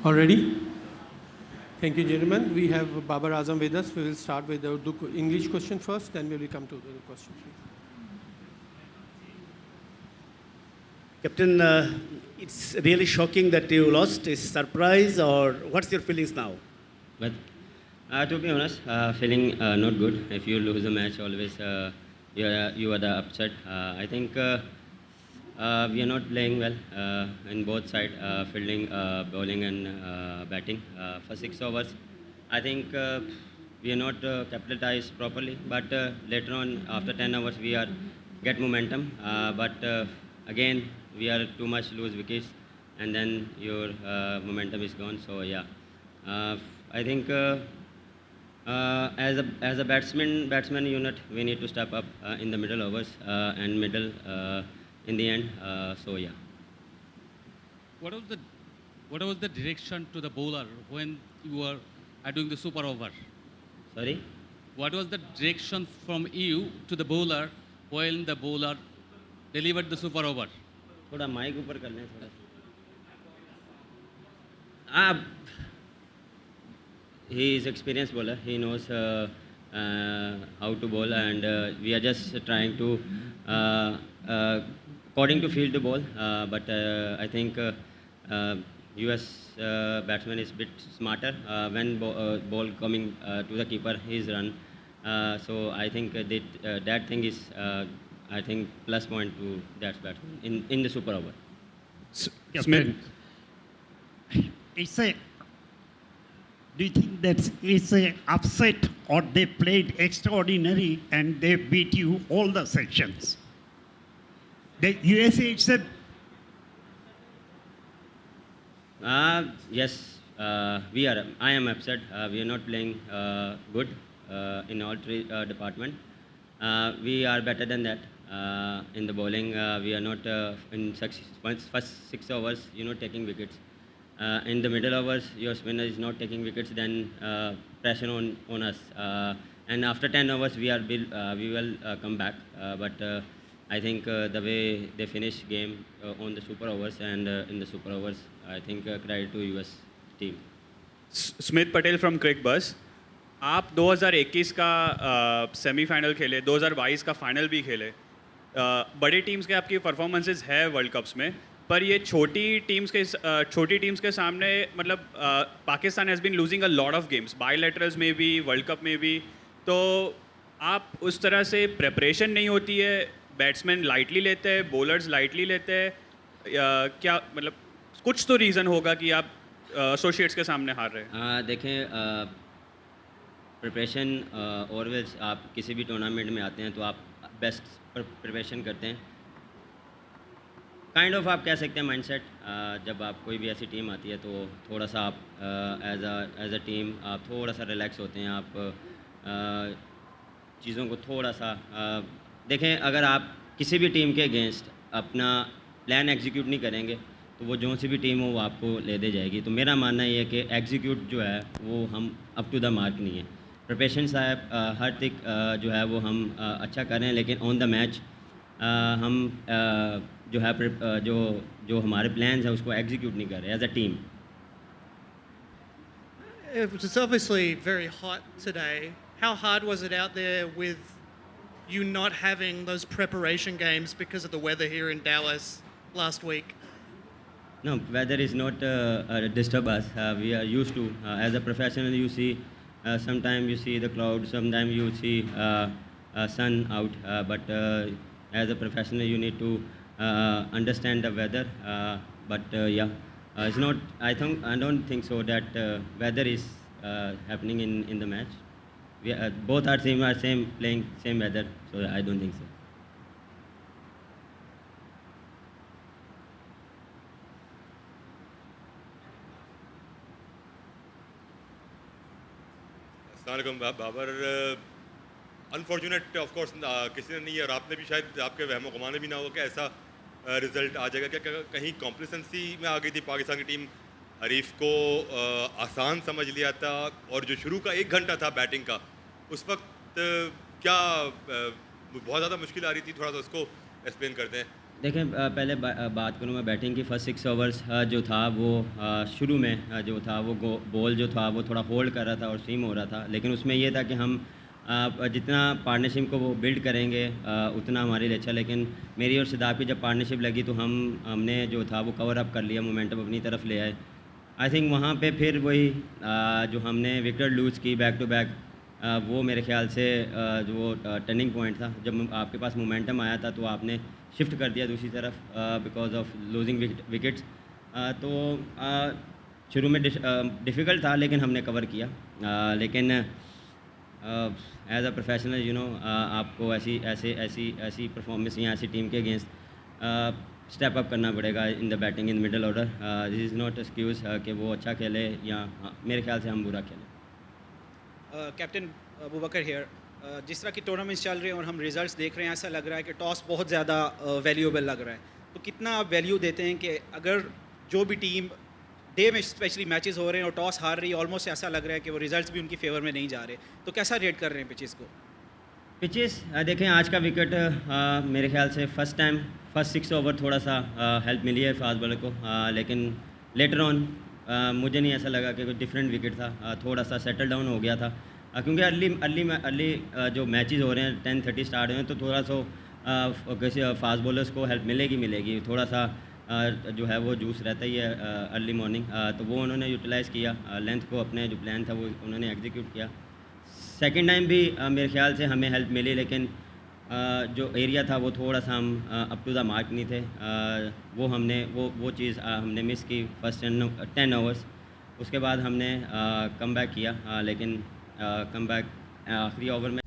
Already? Thank you, gentlemen. We have Babar Azam with us. We will start with the Urdu English question first, then we will come to the question. Captain, it's really shocking that you lost. Is surprise or what's your feelings now? But to be honest, feeling not good. If you lose a match, always you are the upset. I think we are not playing well in both sides, fielding, bowling, and batting. For 6 overs, I think we are not capitalized properly. But later on, after 10 hours, we are get momentum. But again, we are too much lose wickets, and then your momentum is gone. So yeah, I think as a batsman unit, we need to step up in the middle overs and middle in the end. So yeah. What was the direction to the bowler when you were doing the super over? Sorry. What was the direction from you to the bowler when the bowler delivered the super over? थोड़ा mic ऊपर कर लें थोड़ा. Ah, he is experienced bowler. He knows how to bowl, and we are just trying to according to field the ball. But I think US batsman is a bit smarter when ball coming to the keeper, his run. So I think that thing is I think plus point to that batsman in the super over. Smith. It's a. Do you think that it's a upset or they played extraordinary and they beat you all the sections? The USA it's a. Yes, we are. I am upset. We are not playing good in all three department. We are better than that. In the bowling, we are not in first 6 overs, taking wickets. In the middle overs, your spinner is not taking wickets, then pressure on us. And after 10 overs, we will come back. But I think the way they finish game on the super overs and in the super overs, I think credit to US team. Smith Patel from Cricbuzz. आप 2021 का semifinal खेले, 2022 का final भी खेले. बड़ी teams के आपकी performances है वर्ल्ड कप्स में, पर ये छोटी टीम्स के सामने मतलब Pakistan has been losing a lot of games, bilaterals में भी, वर्ल्ड कप में भी. तो आप उस तरह से प्रिपरेशन नहीं होती है, बैट्समैन लाइटली लेते हैं, बॉलर्स लाइटली लेते हैं, क्या मतलब कुछ तो रीज़न होगा कि आप एसोसिएट्स के सामने हार रहे हैं. देखें, प्रिपरेशन ऑलवेज आप किसी भी टूर्नामेंट में आते हैं तो आप बेस्ट प्रिपरेशन करते हैं. काइंड ऑफ आप कह सकते हैं माइंडसेट. जब आप कोई भी ऐसी टीम आती है तो थोड़ा सा आप एज अ टीम आप थोड़ा सा रिलैक्स होते हैं. आप चीज़ों को थोड़ा सा देखें. अगर आप किसी भी टीम के अगेंस्ट अपना प्लान एग्जीक्यूट नहीं करेंगे तो वो जो सी भी टीम हो वो आपको ले दे जाएगी. तो मेरा मानना ये है कि एग्जीक्यूट जो है वो हम अप टू द मार्क नहीं है. प्रिपरेशन साहब हर तक जो है वो हम अच्छा कर रहे हैं, लेकिन ऑन द मैच हम जो है जो हमारे प्लान्स हैं उसको एग्जीक्यूट नहीं कर रहे as a team. It was obviously very hot today. How hard was it out there with you not having those preparation games because of the weather here in Dallas last week? No, weather is not disturb us. We are used to. As a professional, you see, sometimes you see the clouds, sometimes you see sun out. But as a professional, you need to understand the weather. But yeah, it's not. I don't think so that weather is happening in the match. Both our team are playing same weather, so I don't think so. अस्सलाम Babar. Unfortunate of course किसी ने नहीं है, और आपने भी शायद आपके वहमो गुमाने भी ना हो कि ऐसा रिज़ल्ट आ जाएगा. क्या कहीं कॉम्प्लिसेंसी में आ गई थी पाकिस्तान की टीम, हरीफ को आसान समझ लिया था, और जो शुरू का 1 घंटा था बैटिंग का उस वक्त क्या बहुत ज़्यादा मुश्किल आ रही थी? थोड़ा सा उसको एक्सप्लेन करते हैं. देखें पहले बात करूँ मैं बैटिंग की। फर्स्ट 6 ओवर्स जो था वो शुरू में जो था वो बॉल जो था वो थोड़ा होल्ड कर रहा था और स्विम हो रहा था, लेकिन उसमें ये था कि हम जितना पार्टनरशिप को वो बिल्ड करेंगे उतना हमारे लिए अच्छा। लेकिन मेरी और सिद्धार्थ की जब पार्टनरशिप लगी तो हमने जो था वो कवर अप कर लिया, मोमेंटम अपनी तरफ ले आए। आई थिंक वहाँ पे फिर वही जो हमने विकेट लूज़ की बैक टू बैक, वो मेरे ख्याल से जो टर्निंग पॉइंट था। जब आपके पास मोमेंटम आया था तो आपने शिफ्ट कर दिया दूसरी तरफ बिकॉज ऑफ लूजिंग विकेट्स। तो शुरू में डिफ़िकल्ट था लेकिन हमने कवर किया। लेकिन एज अ प्रोफेशनल आपको ऐसी परफॉर्मेंस या ऐसी टीम के अगेंस्ट स्टेप अप करना पड़ेगा in the batting in middle order. This is not excuse कि वो अच्छा खेले या मेरे ख्याल से हम बुरा खेलें। कैप्टन अबूबकर हियर, जिस तरह की टूर्नामेंट्स चल रहे हैं और हम रिजल्ट्स देख रहे हैं, ऐसा लग रहा है कि टॉस बहुत ज़्यादा वैल्यूएबल लग रहा है। तो कितना आप वैल्यू देते हैं कि अगर जो भी टीम डे में स्पेशली मैचेस हो रहे हैं और टॉस हार रही है, ऑलमोस्ट ऐसा लग रहा है कि वो रिजल्ट्स भी उनकी फेवर में नहीं जा रहे, तो कैसा रेट कर रहे हैं पिचेस को? पिचेस देखें, आज का विकेट मेरे ख्याल से फर्स्ट 6 ओवर थोड़ा सा हेल्प मिली है फास्ट बॉलर को, लेकिन लेटर ऑन मुझे नहीं ऐसा लगा कि कोई डिफरेंट विकेट था। थोड़ा सा सेटल डाउन हो गया था क्योंकि अर्ली जो मैचेस हो रहे हैं 10:30 स्टार्ट हुए हैं, तो थोड़ा सा कैसे फास्ट बॉलर्स को हेल्प मिलेगी। थोड़ा सा जो है वो जूस रहता ही है अर्ली मॉर्निंग, तो वो उन्होंने यूटिलाइज़ किया। लेंथ को अपने जो प्लान था वो उन्होंने एग्जीक्यूट किया। सेकंड टाइम भी मेरे ख्याल से हमें हेल्प मिली, लेकिन जो एरिया था वो थोड़ा सा हम अप टू द मार्क नहीं थे। वो चीज़ हमने मिस की फर्स्ट 10 ओवर्स। उसके बाद हमने कम बैक किया, लेकिन कम बैक आखिरी ओवर में